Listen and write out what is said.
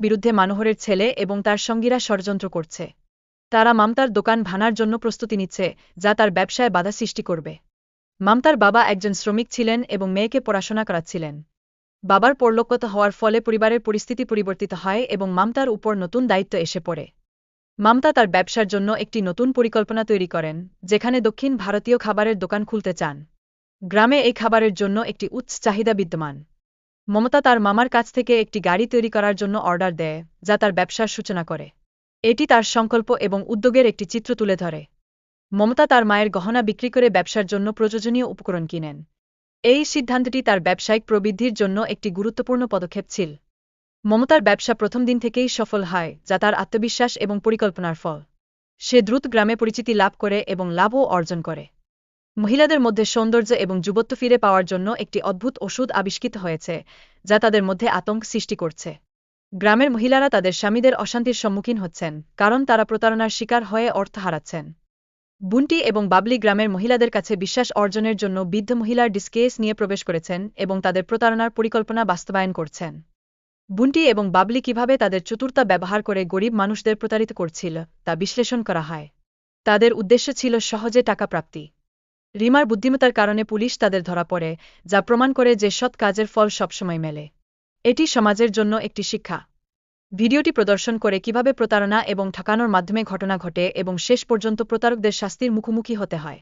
বিরুদ্ধে মানোহরের ছেলে এবং তার সঙ্গীরা ষড়যন্ত্র করছে। তারা মমতার দোকান ভাঙার জন্য প্রস্তুতি নিচ্ছে, যা তার ব্যবসায় বাধা সৃষ্টি করবে। মমতার বাবা একজন শ্রমিক ছিলেন এবং মেয়েকে পড়াশোনা করাচ্ছিলেন। বাবার পরলোকগত হওয়ার ফলে পরিবারের পরিস্থিতি পরিবর্তিত হয় এবং মমতার উপর নতুন দায়িত্ব এসে পড়ে। মমতা তার ব্যবসার জন্য একটি নতুন পরিকল্পনা তৈরি করেন, যেখানে দক্ষিণ ভারতীয় খাবারের দোকান খুলতে চান। গ্রামে এই খাবারের জন্য একটি উচ্চ চাহিদা বিদ্যমান। মমতা তার মামার কাছ থেকে একটি গাড়ি তৈরি করার জন্য অর্ডার দেয়, যা তার ব্যবসার সূচনা করে। এটি তার সংকল্প এবং উদ্যোগের একটি চিত্র তুলে ধরে। মমতা তার মায়ের গহনা বিক্রি করে ব্যবসার জন্য প্রয়োজনীয় উপকরণ কিনেন। এই সিদ্ধান্তটি তার ব্যবসায়িক প্রবৃদ্ধির জন্য একটি গুরুত্বপূর্ণ পদক্ষেপ ছিল। মমতার ব্যবসা প্রথম দিন থেকেই সফল হয়, যা তার আত্মবিশ্বাস এবং পরিকল্পনার ফল। সে দ্রুত গ্রামে পরিচিতি লাভ করে এবং লাভও অর্জন করে। মহিলাদের মধ্যে সৌন্দর্য এবং যুবত্ব ফিরে পাওয়ার জন্য একটি অদ্ভুত ওষুধ আবিষ্কৃত হয়েছে, যা তাদের মধ্যে আতঙ্ক সৃষ্টি করছে। গ্রামের মহিলারা তাদের স্বামীদের অশান্তির সম্মুখীন হচ্ছেন, কারণ তারা প্রতারণার শিকার হয়ে অর্থ হারাচ্ছেন। বুন্টি এবং বাবলি গ্রামের মহিলাদের কাছে বিশ্বাস অর্জনের জন্য বৃদ্ধ মহিলার ডিসকেস নিয়ে প্রবেশ করেছেন এবং তাদের প্রতারণার পরিকল্পনা বাস্তবায়ন করছেন। বুন্টি এবং বাবলি কিভাবে তাদের চতুরতা ব্যবহার করে গরিব মানুষদের প্রতারিত করছিল, তা বিশ্লেষণ করা হয়। তাদের উদ্দেশ্য ছিল সহজে টাকা প্রাপ্তি। রিমার বুদ্ধিমত্তার কারণে পুলিশ তাদের ধরা পড়ে, যা প্রমাণ করে যে সৎ কাজের ফল সবসময় মেলে। এটি সমাজের জন্য একটি শিক্ষা। ভিডিওটি প্রদর্শন করে কিভাবে প্রতারণা এবং ঠকানোর মাধ্যমে ঘটনা ঘটে এবং শেষ পর্যন্ত প্রতারকদের শাস্তির মুখোমুখি হতে হয়।